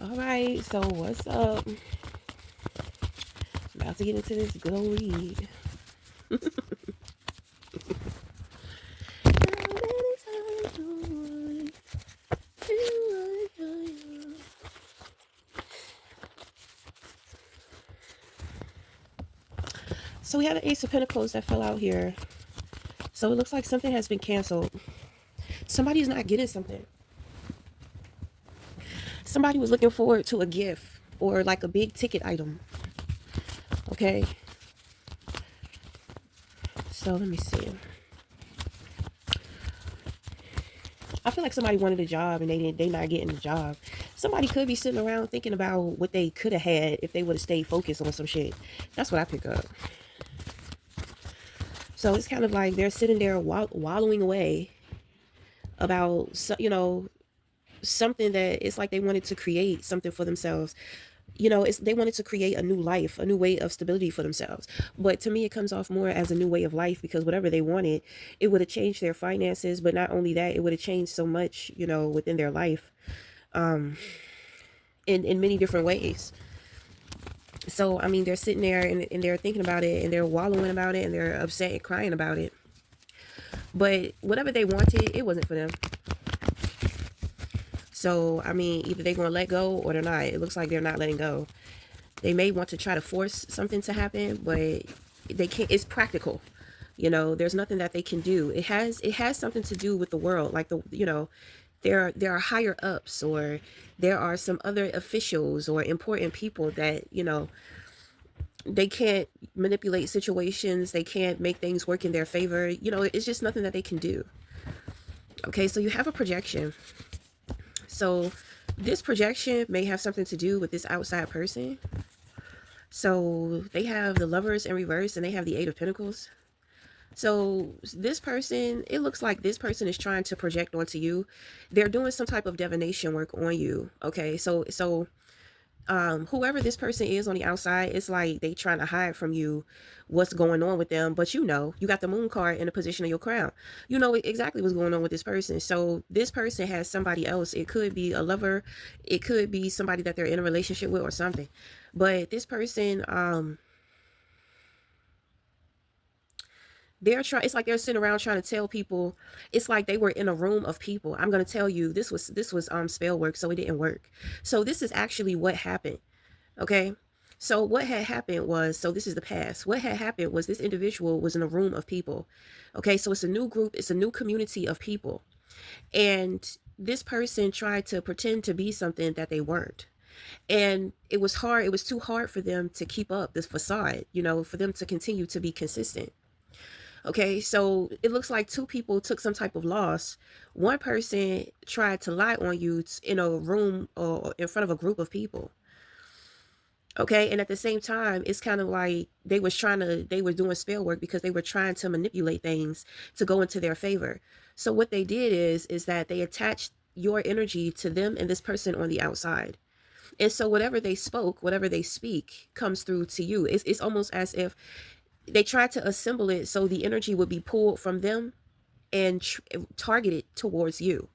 All right, so what's up? About to get into this good old read. So we have the Ace of Pentacles that fell out here. So it looks like something has been canceled. Somebody's not getting something. Somebody was looking forward to a gift or like a big ticket item. Okay. So let me see. I feel like somebody wanted a job and they not getting the job. Somebody could be sitting around thinking about what they could have had if they would have stayed focused on some shit. That's what I pick up. So it's kind of like they're sitting there wallowing away about, something that it's like they wanted to create something for themselves. They wanted to create a new life, a new way of stability for themselves. But to me, it comes off more as a new way of life because whatever they wanted, it would have changed their finances. But not only that, it would have changed so much, within their life, in many different ways. So, I mean, they're sitting there and they're thinking about it and they're wallowing about it and they're upset and crying about it. But whatever they wanted, it wasn't for them. So, I mean, either they're going to let go or they're not. It looks like they're not letting go. They may want to try to force something to happen, but they can't. It's practical. There's nothing that they can do. It has something to do with the world. Like there are higher ups or there are some other officials or important people that, they can't manipulate situations. They can't make things work in their favor. It's just nothing that they can do. Okay, so you have a projection. So this projection may have something to do with this outside person. So they have the Lovers in reverse and they have the Eight of Pentacles. So this person, it looks like this person is trying to project onto you. They're doing some type of divination work on you. Okay, so whoever this person is on the outside, it's like they trying to hide from you what's going on with them. But you got the Moon card in the position of your crown. You know exactly what's going on with this person. So this person has somebody else. It could be a lover. It could be somebody that they're in a relationship with or something. But this person, it's like they're sitting around trying to tell people. It's like they were in a room of people. I'm going to tell you, this was spell work, so it didn't work. So this is actually what happened. Okay, so what had happened was, so this is the past. What had happened was this individual was in a room of people. Okay, so it's a new group, it's a new community of people, and this person tried to pretend to be something that they weren't. And it was hard, it was too hard for them to keep up this facade, for them to continue to be consistent. Okay, so it looks like two people took some type of loss. One person tried to lie on you in a room or in front of a group of people. Okay, and at the same time, it's kind of like they were doing spell work because they were trying to manipulate things to go into their favor. So what they did is that they attached your energy to them and this person on the outside. And so whatever they spoke, whatever they speak comes through to you. It's almost as if they tried to assemble it so the energy would be pulled from them and targeted towards you.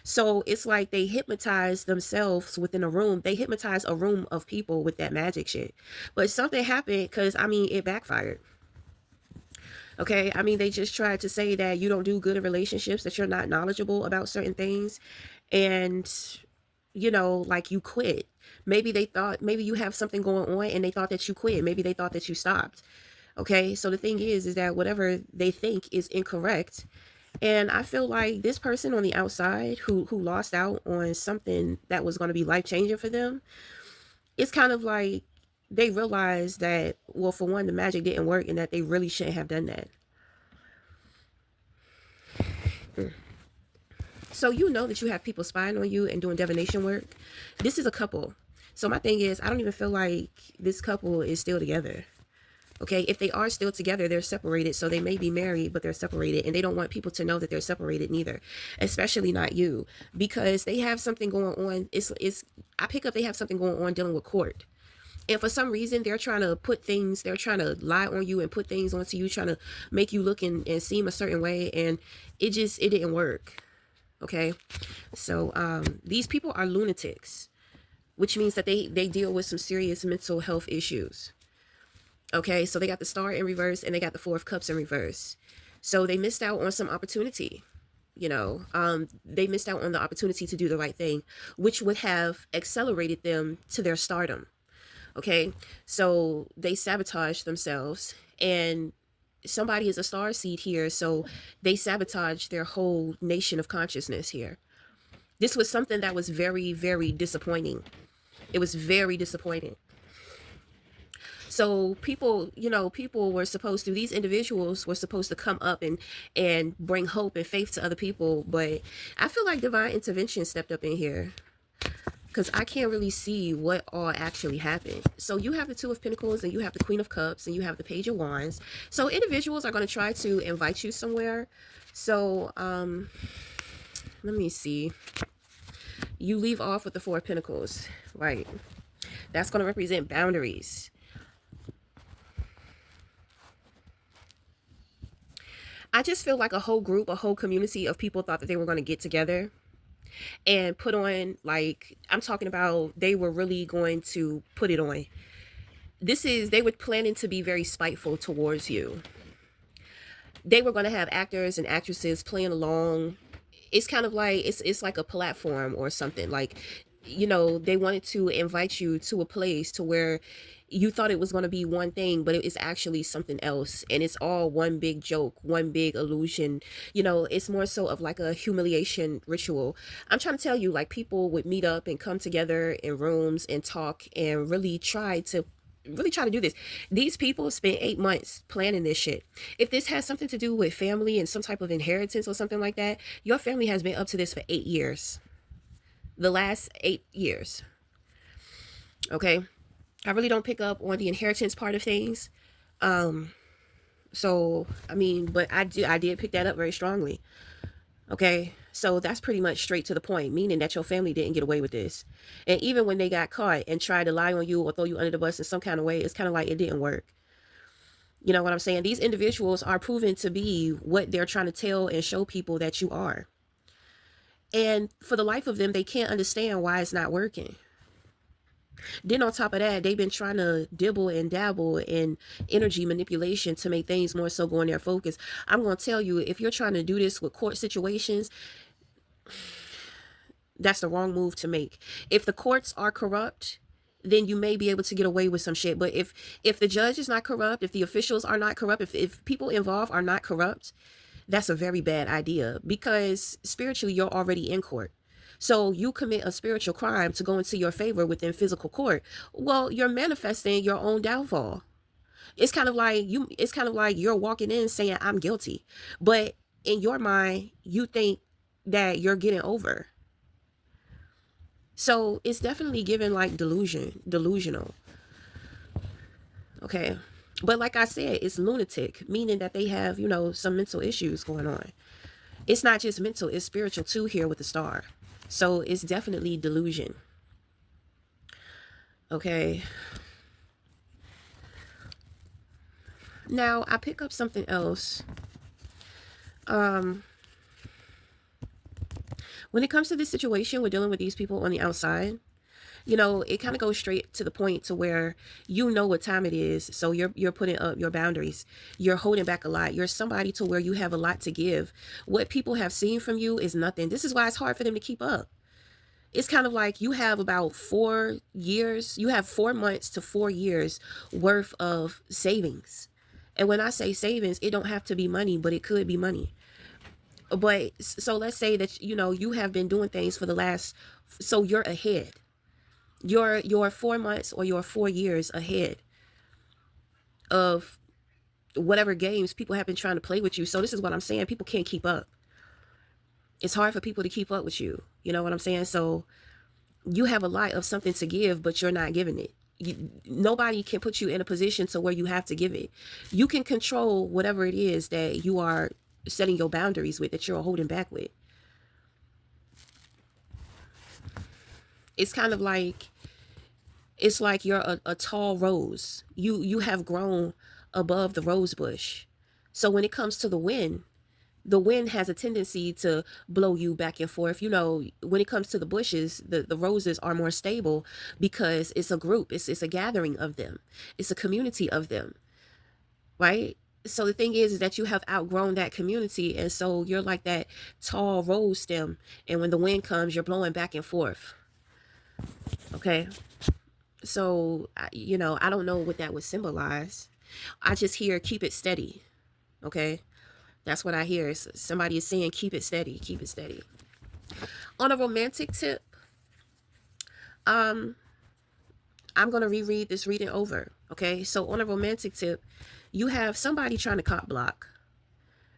So it's like they hypnotize themselves within a room. They hypnotize a room of people with that magic shit. But something happened because, I mean, it backfired. Okay, I mean, they just tried to say that you don't do good in relationships, that you're not knowledgeable about certain things, and, like you quit. Maybe they thought, maybe you have something going on and they thought that you quit. Maybe they thought that you stopped. Okay, so the thing is that whatever they think is incorrect. And I feel like this person on the outside who lost out on something that was going to be life changing for them, it's kind of like they realized that, well, for one, the magic didn't work and that they really shouldn't have done that. So you know that you have people spying on you and doing divination work. This is a couple. So my thing is, I don't even feel like this couple is still together. Okay, if they are still together, they're separated. So they may be married, but they're separated. And they don't want people to know that they're separated neither. Especially not you. Because they have something going on. I pick up they have something going on dealing with court. And for some reason, they're trying to lie on you and put things onto you, trying to make you look and seem a certain way. And it didn't work. Okay, so these people are lunatics. which means that they deal with some serious mental health issues. Okay, so they got the Star in reverse and they got the Four of Cups in reverse. So they missed out on some opportunity. They missed out on the opportunity to do the right thing, which would have accelerated them to their stardom. Okay, so they sabotage themselves, and somebody is a star seed here, so they sabotage their whole nation of consciousness here. This was something that was very, very disappointing. It was very disappointing. So people, people were supposed to, these individuals were supposed to come up and bring hope and faith to other people, but I feel like divine intervention stepped up in here, because I can't really see what all actually happened. So you have the Two of Pentacles, and you have the Queen of Cups, and you have the Page of Wands. So individuals are going to try to invite you somewhere. So let me see. You leave off with the Four of Pentacles, right? That's going to represent boundaries. I just feel like a whole group, a whole community of people thought that they were going to get together and put on, like, I'm talking about, they were really going to put it on. They were planning to be very spiteful towards you. They were going to have actors and actresses playing along. It's kind of like, it's like a platform or something. Like, they wanted to invite you to a place to where you thought it was going to be one thing, but it is actually something else, and it's all one big joke, one big illusion. It's more so of like a humiliation ritual. I'm trying to tell you, like, people would meet up and come together in rooms and talk and really try to do this. These people spent 8 months planning this shit. If this has something to do with family and some type of inheritance or something like that, your family has been up to this for 8 years. The last 8 years. Okay. I really don't pick up on the inheritance part of things. So I mean, but I did pick that up very strongly. Okay. So that's pretty much straight to the point, meaning that your family didn't get away with this. And even when they got caught and tried to lie on you or throw you under the bus in some kind of way, it's kind of like it didn't work. You know what I'm saying? These individuals are proven to be what they're trying to tell and show people that you are. And for the life of them, they can't understand why it's not working. Then on top of that, they've been trying to dibble and dabble in energy manipulation to make things more so go in their focus. I'm going to tell you, if you're trying to do this with court situations, that's the wrong move to make. If the courts are corrupt, then you may be able to get away with some shit. But if the judge is not corrupt, if the officials are not corrupt, if people involved are not corrupt, that's a very bad idea, because spiritually you're already in court. So you commit a spiritual crime to go into your favor within physical court. Well, you're manifesting your own downfall. It's kind of like you're walking in saying I'm guilty, but in your mind you think that you're getting over. So it's definitely given like delusional. Okay. But like I said, it's lunatic, meaning that they have, some mental issues going on. It's not just mental, it's spiritual too here with the Star. So it's definitely delusion. Okay. Now I pick up something else. When it comes to this situation, we're dealing with these people on the outside. It kind of goes straight to the point to where you know what time it is. So you're putting up your boundaries. You're holding back a lot. You're somebody to where you have a lot to give. What people have seen from you is nothing. This is why it's hard for them to keep up. It's kind of like you have about 4 years. You have 4 months to 4 years worth of savings. And when I say savings, it don't have to be money, but it could be money. But so let's say that you have been doing things for the last, so you're ahead. You're 4 months or you're 4 years ahead of whatever games people have been trying to play with you. So this is what I'm saying. People can't keep up. It's hard for people to keep up with you. You know what I'm saying? So you have a lot of something to give, but you're not giving it. Nobody can put you in a position to where you have to give it. You can control whatever it is that you are setting your boundaries with, that you're holding back with. It's kind of like, it's like you're a tall rose. You have grown above the rose bush. So when it comes to the wind, the wind has a tendency to blow you back and forth. You know, when it comes to the bushes, the roses are more stable because it's a group, it's a gathering of them, it's a community of them, right? So the thing is that you have outgrown that community, and so you're like that tall rose stem, and when the wind comes, you're blowing back and forth. Okay, so you know, I don't know what that would symbolize. I just hear keep it steady. Okay, that's what I hear. Somebody is saying keep it steady, keep it steady. On a romantic tip, um, I'm gonna reread this reading over. Okay, so on a romantic tip, you have somebody trying to cop block.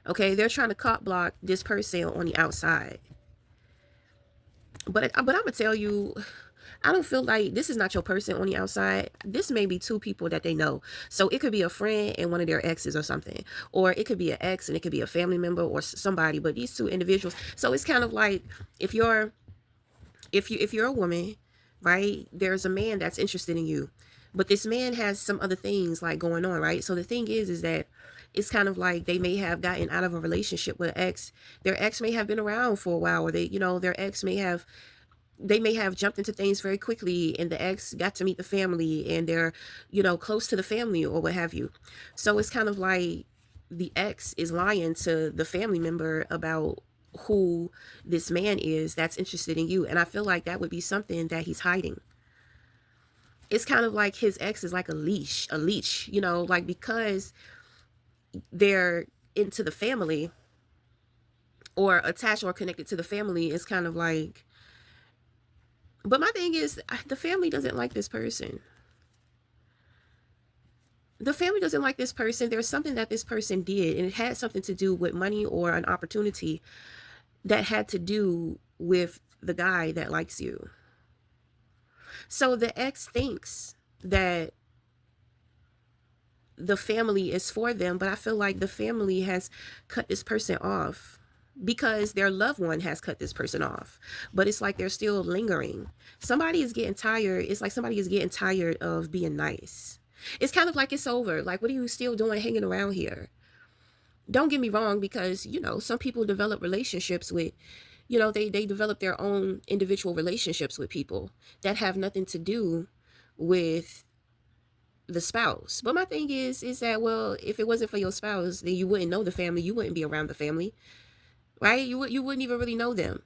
Okay, they're trying to cop block this person on the outside. But I'm gonna tell you, I don't feel like this is not your person on the outside. This may be two people that they know. So it could be a friend and one of their exes or something. Or it could be an ex and it could be a family member or somebody, but these two individuals. So it's kind of like if you're if you're a woman, right? There's a man that's interested in you. But this man has some other things like going on, right? So the thing is that it's kind of like they may have gotten out of a relationship with an ex. Their ex may have been around for a while, or their ex may have they may have jumped into things very quickly, and the ex got to meet the family and they're close to the family or what have you. So it's kind of like the ex is lying to the family member about who this man is that's interested in you, and I feel like that would be something that he's hiding. It's kind of like his ex is like a leash, like because they're into the family or attached or connected to the family. It's kind of like, but my thing is, the family doesn't like this person. The family doesn't like this person. There's something that this person did, and it had something to do with money or an opportunity that had to do with the guy that likes you. So the ex thinks that the family is for them, but I feel like the family has cut this person off because their loved one has cut this person off. But it's like they're still lingering. Somebody is getting tired. It's like somebody is getting tired of being nice. It's kind of like it's over. Like, what are you still doing hanging around here? Don't get me wrong, because some people develop relationships with, they develop their own individual relationships with people that have nothing to do with the spouse. But my thing is that, well, if it wasn't for your spouse, then you wouldn't know the family, you wouldn't be around the family, right? You wouldn't even really know them.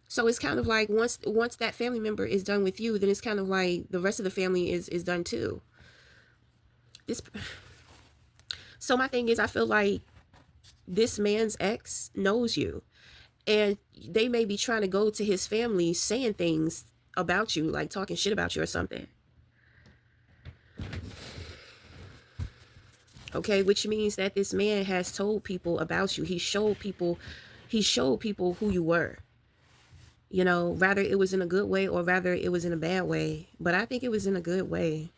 So it's kind of like once that family member is done with you, then it's kind of like the rest of the family is done too. This So my thing is, I feel like this man's ex knows you, and they may be trying to go to his family saying things about you, like talking shit about you or something. Okay, which means that this man has told people about you. He showed people who you were. Rather it was in a good way or rather it was in a bad way. But I think it was in a good way.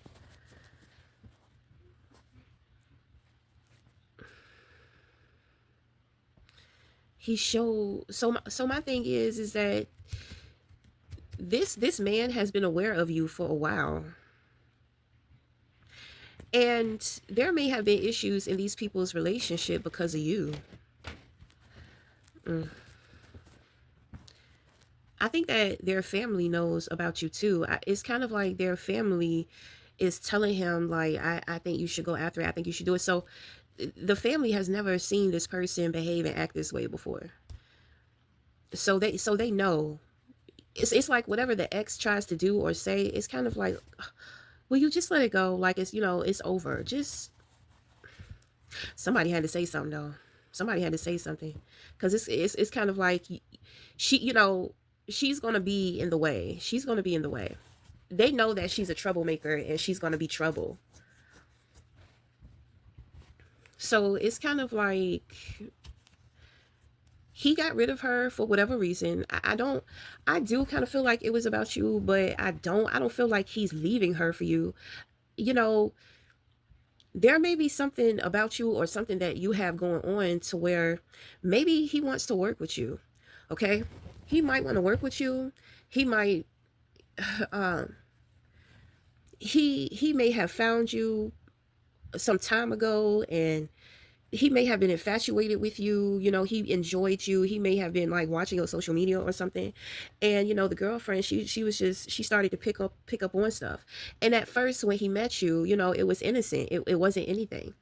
He showed so my thing is that this man has been aware of you for a while. And there may have been issues in these people's relationship because of you. Mm. I think that their family knows about you too. It's kind of like their family is telling him, like, I think you should go after it. I think you should do it. So the family has never seen this person behave and act this way before. So they know. It's like whatever the ex tries to do or say, it's kind of like, will you just let it go? Like, it's over. Just somebody had to say something though. Somebody had to say something, because it's kind of like she she's gonna be in the way. She's gonna be in the way. They know that she's a troublemaker and she's gonna be trouble. So it's kind of like he got rid of her for whatever reason. I do kind of feel like it was about you, but I don't feel like he's leaving her for you. You know, there may be something about you or something that you have going on to where maybe he wants to work with you. Okay? He might want to work with you. He might um he may have found you some time ago, and he may have been infatuated with you, you know, he enjoyed you, he may have been like watching your social media or something. And you know, the girlfriend, she was just, she started to pick up on stuff. And at first when he met you, you know, it was innocent, it wasn't anything,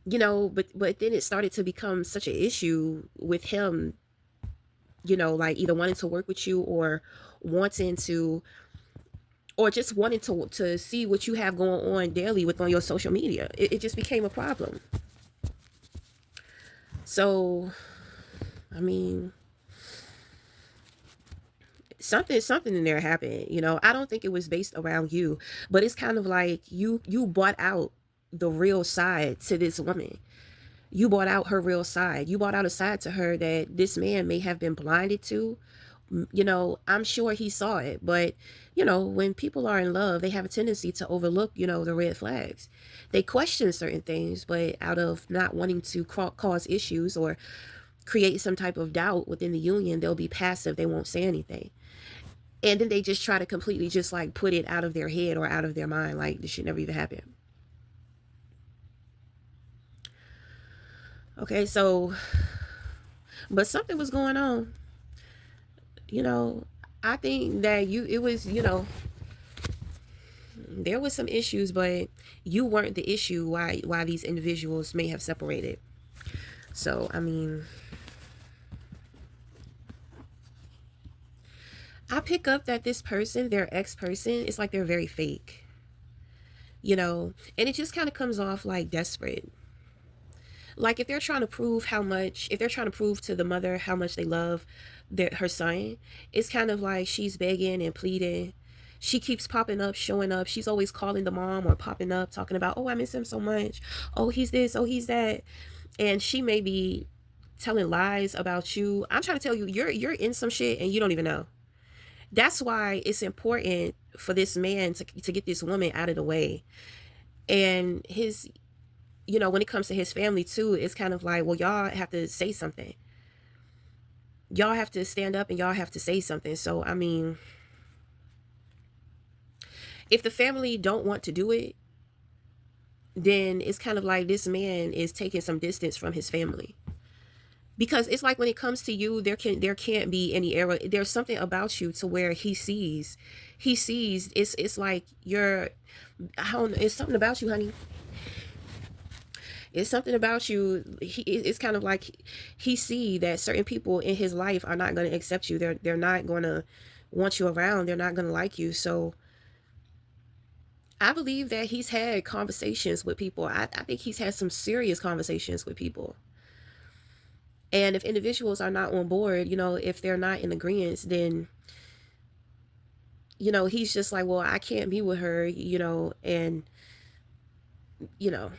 you know, but then it started to become such an issue with him, you know, like either wanting to work with you or wanting to, or just wanting to see what you have going on daily with on your social media. It just became a problem. So I mean, something in there happened, you know. I don't think it was based around you, but it's kind of like you bought out the real side to this woman. You bought out her real side. You bought out a side to her that this man may have been blinded to. You know, I'm sure he saw it, but you know, when people are in love, they have a tendency to overlook, you know, the red flags. They question certain things, but out of not wanting to cause issues or create some type of doubt within the union, they'll be passive. They won't say anything. And then they just try to completely just like put it out of their head or out of their mind, like this should never even happen. Okay, so, but something was going on, you know. I think that it was, you know, there was some issues, but you weren't the issue why these individuals may have separated. So I mean, I pick up that this person, their ex person, it's like they're very fake, you know, and it just kind of comes off like desperate. Like if they're trying to prove how much, if they're trying to prove to the mother how much they love her son, it's kind of like she's begging and pleading. She keeps popping up, showing up. She's always calling the mom or popping up, talking about, oh, I miss him so much. Oh, he's this. Oh, he's that. And she may be telling lies about you. I'm trying to tell you, you're in some shit and you don't even know. That's why it's important for this man to get this woman out of the way. And his, you know, when it comes to his family too, it's kind of like, well, y'all have to say something. Y'all have to stand up and y'all have to say something. So I mean, if the family don't want to do it, then it's kind of like this man is taking some distance from his family. Because it's like when it comes to you, there can't be any error. There's something about you to where he sees it's like you're, I don't know, it's something about you, honey. It's something about you. It's kind of like he see that certain people in his life are not going to accept you. They're not going to want you around. They're not going to like you. So I believe that he's had conversations with people. I think he's had some serious conversations with people. And if individuals are not on board, you know, if they're not in agreement, then, you know, he's just like, well, I can't be with her, you know, and, you know,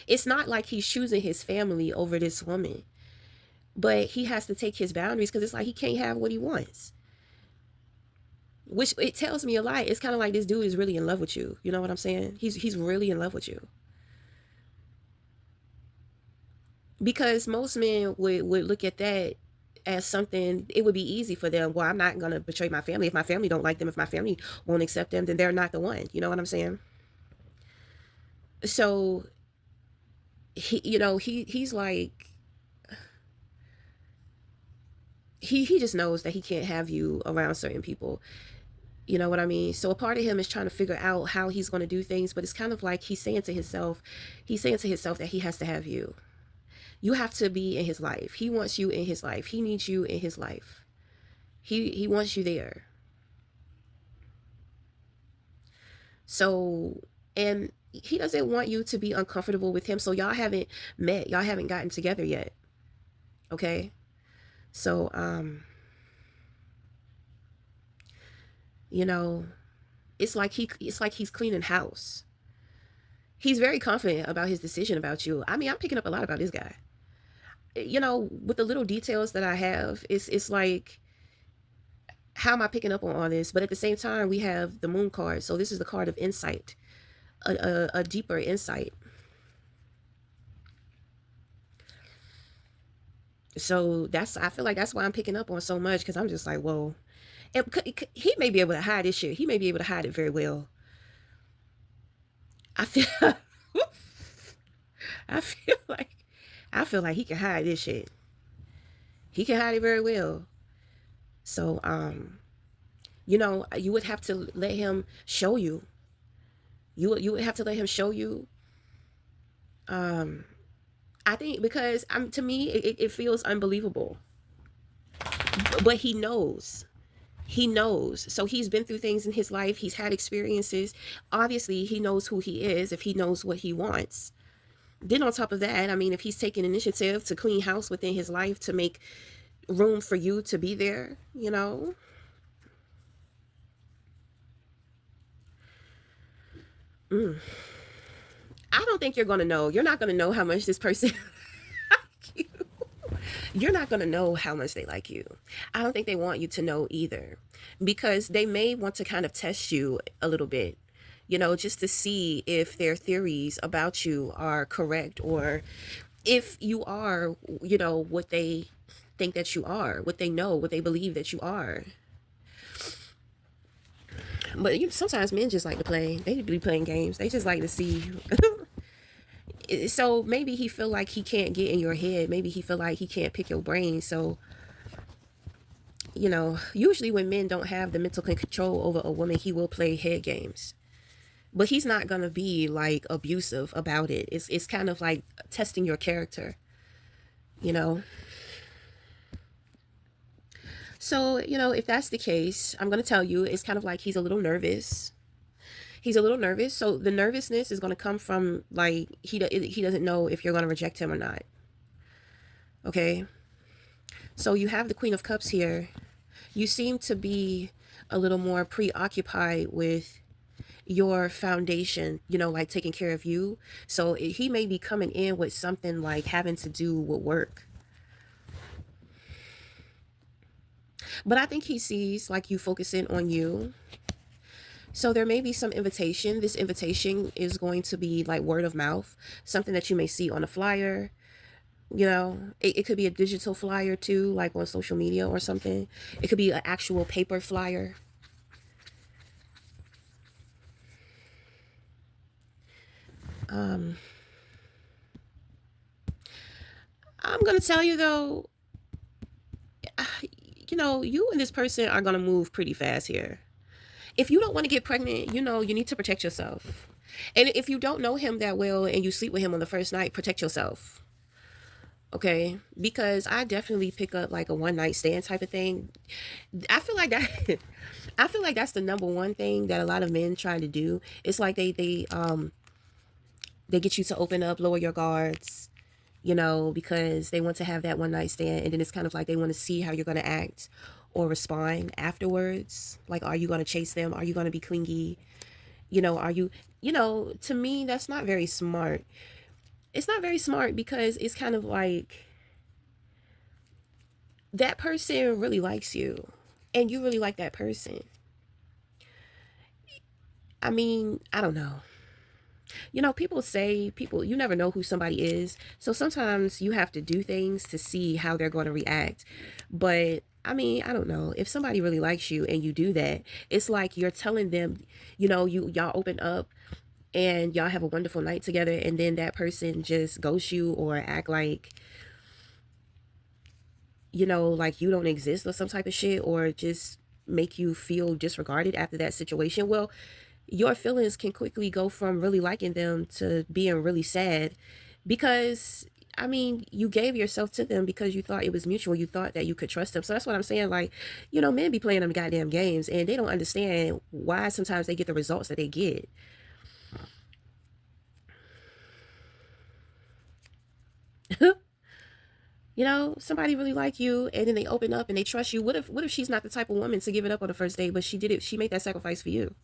it's not like he's choosing his family over this woman, but he has to take his boundaries because it's like he can't have what he wants. Which it tells me a lot. It's kind of like this dude is really in love with you. You know what I'm saying? He's really in love with you. Because most men would look at that as something, it would be easy for them. Well, I'm not gonna betray my family. If my family don't like them, if my family won't accept them, then they're not the one. You know what I'm saying? So he, you know, he's like, he just knows that he can't have you around certain people. You know what I mean? So a part of him is trying to figure out how he's going to do things, but it's kind of like he's saying to himself that he has to have you. You have to be in his life. He wants you in his life. He needs you in his life. He wants you there. So, and he doesn't want you to be uncomfortable with him. So y'all haven't met. Y'all haven't gotten together yet. Okay? So, you know, it's like he's cleaning house. He's very confident about his decision about you. I mean, I'm picking up a lot about this guy. You know, with the little details that I have, it's like, how am I picking up on all this? But at the same time, we have the moon card. So this is the card of insight, a deeper insight. So that's, I feel like that's why I'm picking up on so much, because I'm just like, whoa. And he may be able to hide this shit. He may be able to hide it very well. I feel I feel like I feel like he can hide this shit. He can hide it very well. So you would have to let him show you. You would have to let him show you. Um I think because to me it feels unbelievable. But he knows. He knows. So he's been through things in his life. He's had experiences. Obviously, he knows who he is if he knows what he wants. Then on top of that, I mean, if he's taking initiative to clean house within his life to make room for you to be there, mm, I don't think you're going to know. You're not going to know how much this person like you. You're not going to know how much they like you. I don't think they want you to know either because they may want to kind of test you a little bit, just to see if their theories about you are correct or if you are, what they think that you are, what they know, what they believe that you are. But sometimes men just like to play. They be playing games. They just like to see. So maybe he feel like he can't get in your head. Maybe he feel like he can't pick your brain. So usually when men don't have the mental control over a woman, he will play head games. But he's not gonna be like abusive about it. It's kind of like testing your character, you know. So, if that's the case, I'm going to tell you it's kind of like he's a little nervous. He's a little nervous. So the nervousness is going to come from like he doesn't know if you're going to reject him or not. Okay? So you have the Queen of Cups here. You seem to be a little more preoccupied with your foundation, like taking care of you. So he may be coming in with something like having to do with work. But I think he sees like you focusing on you. So there may be some invitation. This invitation is going to be like word of mouth, something that you may see on a flyer. It could be a digital flyer too, like on social media or something. It could be an actual paper flyer. Um, I'm going to tell you though, you and this person are going to move pretty fast here. If you don't want to get pregnant, you need to protect yourself. And if you don't know him that well and you sleep with him on the first night, protect yourself. Okay? Because I definitely pick up like a one night stand type of thing. I feel like that I feel like that's the number one thing that a lot of men try to do. It's like they get you to open up, lower your guards, because they want to have that one night stand. And then it's kind of like they want to see how you're going to act or respond afterwards. Like, are you going to chase them? Are you going to be clingy? Are you, to me, that's not very smart. It's not very smart because it's kind of like that person really likes you and you really like that person. I mean, I don't know. People say you never know who somebody is. So sometimes you have to do things to see how they're going to react. But I mean, I don't know. If somebody really likes you and you do that, it's like you're telling them, y'all open up and y'all have a wonderful night together and then that person just ghosts you or act like like you don't exist or some type of shit or just make you feel disregarded after that situation. Well, your feelings can quickly go from really liking them to being really sad because I mean, you gave yourself to them because you thought it was mutual. You thought that you could trust them. So that's what I'm saying. Like, men be playing them goddamn games and they don't understand why sometimes they get the results that they get. Somebody really like you and then they open up and they trust you. What if she's not the type of woman to give it up on the first date, but she did it, she made that sacrifice for you?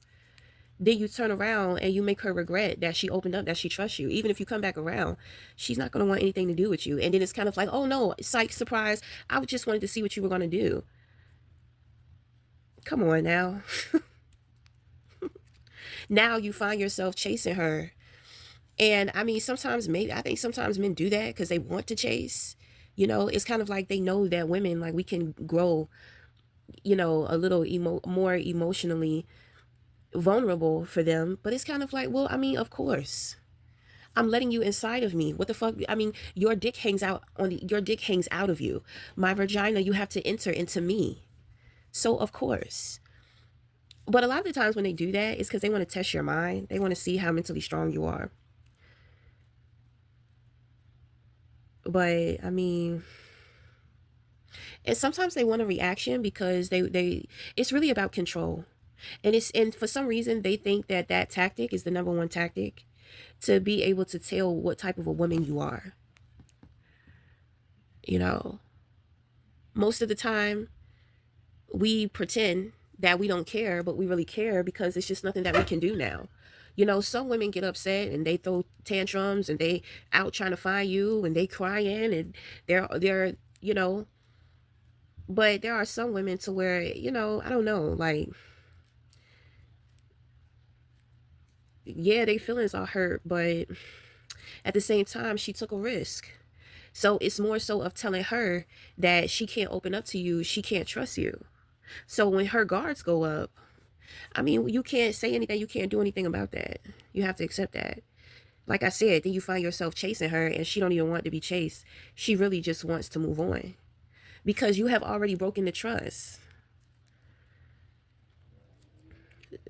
Then you turn around and you make her regret that she opened up, that she trusts you. Even if you come back around, she's not going to want anything to do with you. And then it's kind of like, oh no, psych, surprise. I just wanted to see what you were going to do. Come on now. Now you find yourself chasing her. And I mean, I think sometimes men do that because they want to chase. It's kind of like they know that women, like we can grow, a little more emotionally vulnerable for them. But it's kind of like, well, I mean, of course. I'm letting you inside of me. What the fuck? I mean, your dick hangs out your dick hangs out of you. My vagina, you have to enter into me. So of course. But a lot of the times when they do that, it's because they want to test your mind. They want to see how mentally strong you are. But I mean, and sometimes they want a reaction because they it's really about control. And for some reason they think that that tactic is the number one tactic to be able to tell what type of a woman you are. You know, most of the time we pretend that we don't care, but we really care because it's just nothing that we can do now. You know, some women get upset and they throw tantrums and they out trying to find you and they crying and they're you know, but there are some women to where, you know, I don't know, like, yeah, they feelings are hurt, but at the same time she took a risk. So it's more so of telling her that she can't open up to you, she can't trust you. So when her guards go up, I mean, you can't say anything, you can't do anything about that. You have to accept that. Like I said, then you find yourself chasing her and she don't even want to be chased. She really just wants to move on because you have already broken the trust.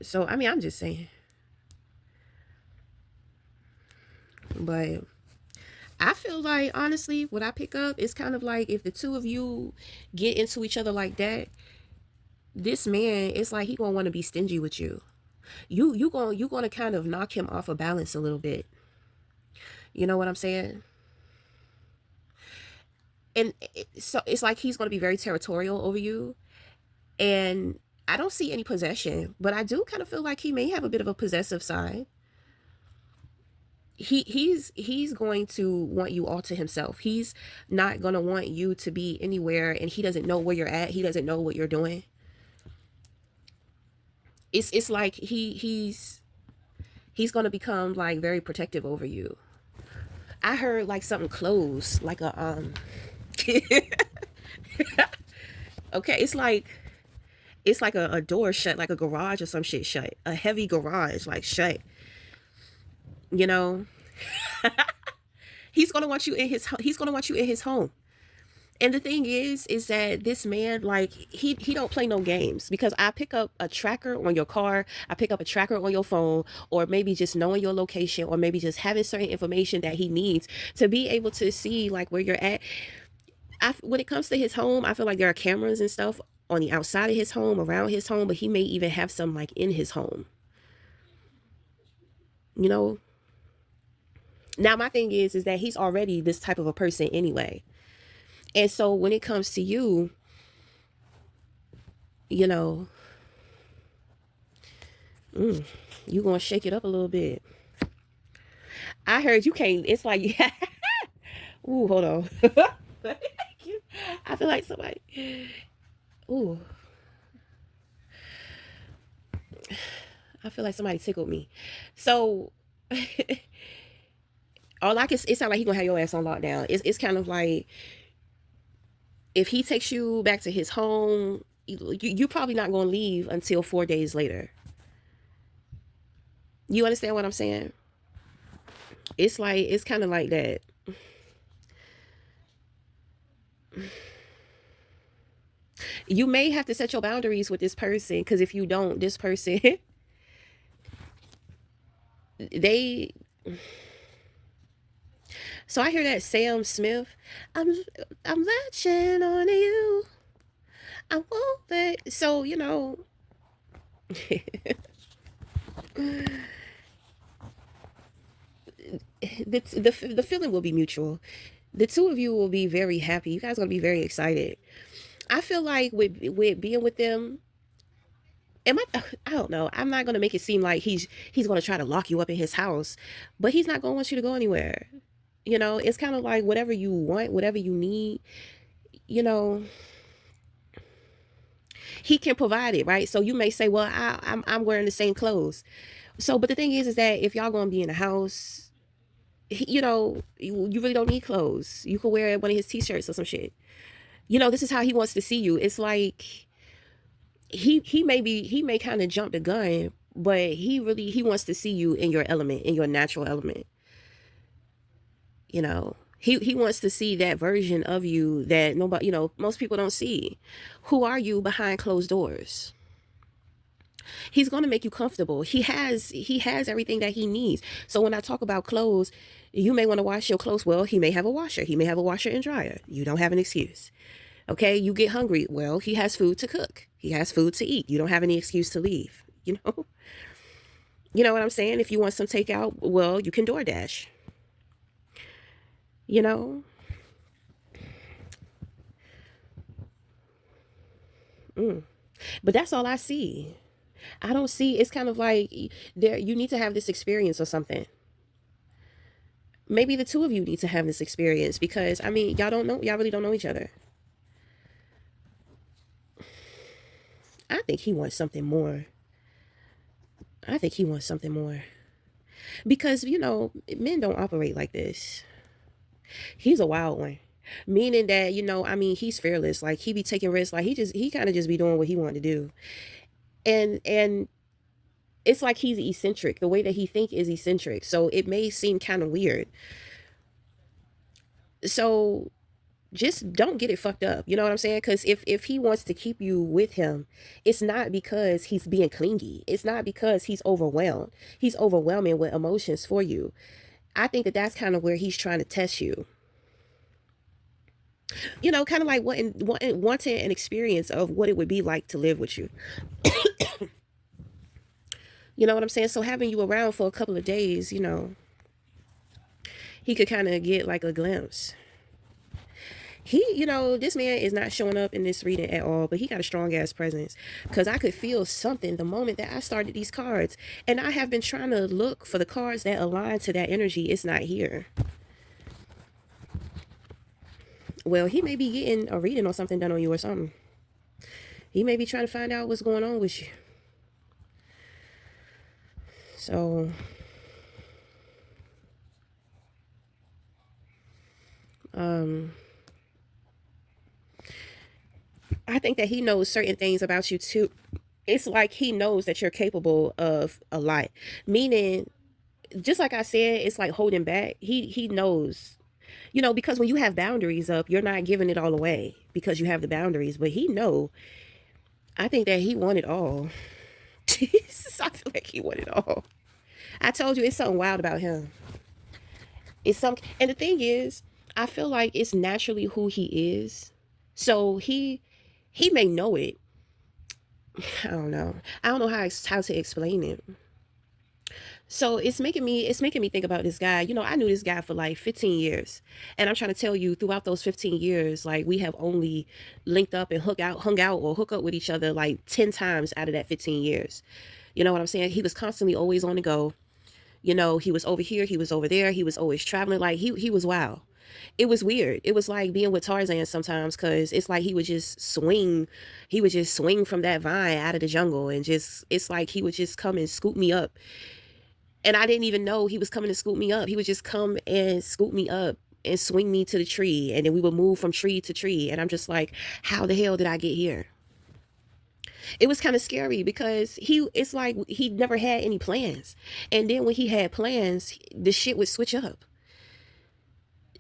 So I mean, I'm just saying. But I feel like honestly, what I pick up is kind of like if the two of you get into each other like that, this man, it's like he gonna want to be stingy with you. You gonna kind of knock him off a balance a little bit. You know what I'm saying? And so it's like he's gonna be very territorial over you. And I don't see any possession, but I do kind of feel like he may have a bit of a possessive side. He's going to want you all to himself. He's not going to want you to be anywhere and he doesn't know where you're at. He doesn't know what you're doing. It's like he's going to become like very protective over you. I heard like something close, like a okay, it's like a door shut, like a garage or some shit shut. A heavy garage like shut, you know. He's going to want you in his home. And the thing is that this man, like, he don't play no games because I pick up a tracker on your car, I pick up a tracker on your phone, or maybe just knowing your location, or maybe just having certain information that he needs to be able to see like where you're at. When it comes to his home, I feel like there are cameras and stuff on the outside of his home, around his home, but he may even have some like in his home. You know. Now my thing is that he's already this type of a person anyway. And so when it comes to you, you know, you gonna shake it up a little bit. I heard you can't. It's like, yeah. Ooh, hold on. I feel like somebody. Ooh, I feel like somebody tickled me. So, all I can. It sounds like he gonna have your ass on lockdown. It's kind of like if he takes you back to his home, you probably not gonna leave until 4 days later. You understand what I'm saying? It's like it's kind of like that. You may have to set your boundaries with this person because if you don't, this person they. So I hear that Sam Smith. I'm I'm latching on to you. I won't let. So you know, the feeling will be mutual. The two of you will be very happy. You guys are gonna be very excited. I feel like with being with them, am I don't know. I'm not gonna make it seem like he's gonna try to lock you up in his house, but he's not gonna want you to go anywhere. You know, it's kind of like whatever you want, whatever you need. You know, he can provide it, right? So you may say, well, I'm wearing the same clothes. So, but the thing is that if y'all gonna be in a house, you know, you really don't need clothes. You can wear one of his t-shirts or some shit. You know, this is how he wants to see you. It's like he may kind of jump the gun, but he wants to see you in your element, in your natural element. You know, he wants to see that version of you that nobody, most people don't see. Who are you behind closed doors? He's going to make you comfortable. He has everything that he needs. So when I talk about clothes, you may want to wash your clothes. Well, he may have a washer. He may have a washer and dryer. You don't have an excuse. Okay, you get hungry. Well, he has food to cook. He has food to eat. You don't have any excuse to leave. You know what I'm saying? If you want some takeout, well, you can DoorDash. You know, mm. But that's all I see. I don't see. It's kind of like there. You need to have this experience or something. Maybe the two of you need to have this experience because I mean, y'all don't know. Y'all really don't know each other. I think he wants something more. I think he wants something more because men don't operate like this. He's a wild one. Meaning that, I mean, he's fearless. Like he be taking risks. Like he kind of just be doing what he wanted to do. And it's like he's eccentric. The way that he think is eccentric. So it may seem kind of weird. So just don't get it fucked up. You know what I'm saying? Because if he wants to keep you with him, it's not because he's being clingy. It's not because he's overwhelmed. He's overwhelming with emotions for you. I think that that's kind of where he's trying to test you. Kind of like wanting an experience of what it would be like to live with you. You know what I'm saying? So having you around for a couple of days, he could kind of get like a glimpse. This man is not showing up in this reading at all, but he got a strong ass presence because I could feel something the moment that I started these cards. And I have been trying to look for the cards that align to that energy. It's not here. Well, he may be getting a reading or something done on you or something. He may be trying to find out what's going on with you. So, I think that he knows certain things about you too. It's like he knows that you're capable of a lot. Meaning, just like I said, it's like holding back. He knows. Because when you have boundaries up, you're not giving it all away because you have the boundaries. But he know. I think that he wanted all. I feel like he wanted all. I told you it's something wild about him. And the thing is, I feel like it's naturally who he is. So he may know it. I don't know. I don't know how to explain it. So it's making me think about this guy. I knew this guy for like 15 years. And I'm trying to tell you throughout those 15 years, like we have only linked up and hung out or hook up with each other like 10 times out of that 15 years. You know what I'm saying? He was constantly always on the go. He was over here, he was over there, he was always traveling. Like he was wild. It was weird. It was like being with Tarzan sometimes because it's like he would just swing from that vine out of the jungle and just it's like he would just come and scoop me up. And I didn't even know he was coming to scoop me up. He would just come and scoop me up and swing me to the tree and then we would move from tree to tree and I'm just like, how the hell did I get here? It was kind of scary because it's like he never had any plans. And then when he had plans, the shit would switch up.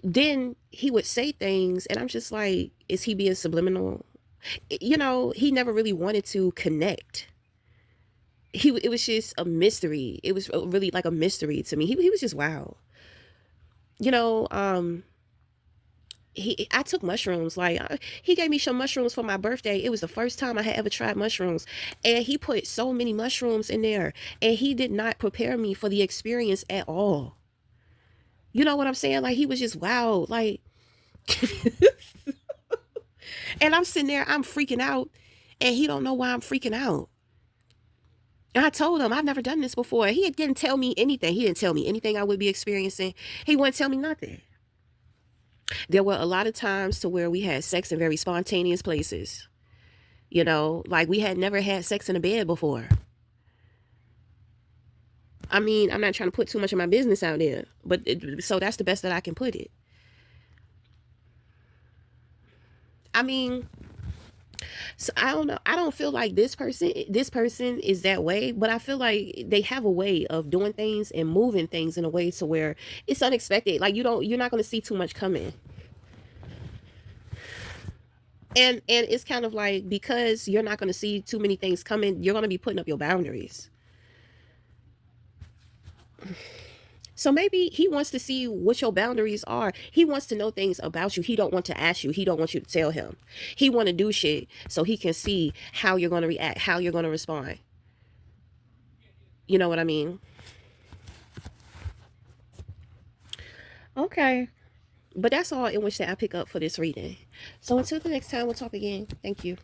Then he would say things and I'm just like, is he being subliminal? He never really wanted to connect. It was just a mystery. It was really like a mystery to me. He was just wow. You know, I took mushrooms. Like he gave me some mushrooms for my birthday. It was the first time I had ever tried mushrooms, and he put so many mushrooms in there, and he did not prepare me for the experience at all. You know what I'm saying? Like he was just wow. Like, and I'm sitting there, I'm freaking out, and he don't know why I'm freaking out. And I told him I've never done this before. He didn't tell me anything. He didn't tell me anything I would be experiencing. He wouldn't tell me nothing. There were a lot of times to where we had sex in very spontaneous places. Like we had never had sex in a bed before. I mean, I'm not trying to put too much of my business out there, but so that's the best that I can put it. I mean, So I don't know. I don't feel like this person is that way, but I feel like they have a way of doing things and moving things in a way to where it's unexpected. Like you're not going to see too much coming. And it's kind of like, because you're not going to see too many things coming, you're going to be putting up your boundaries. So maybe he wants to see what your boundaries are. He wants to know things about you. He don't want to ask you. He don't want you to tell him. He want to do shit so he can see how you're going to react, how you're going to respond. You know what I mean? Okay. But that's all in which that I pick up for this reading. So until the next time, we'll talk again. Thank you.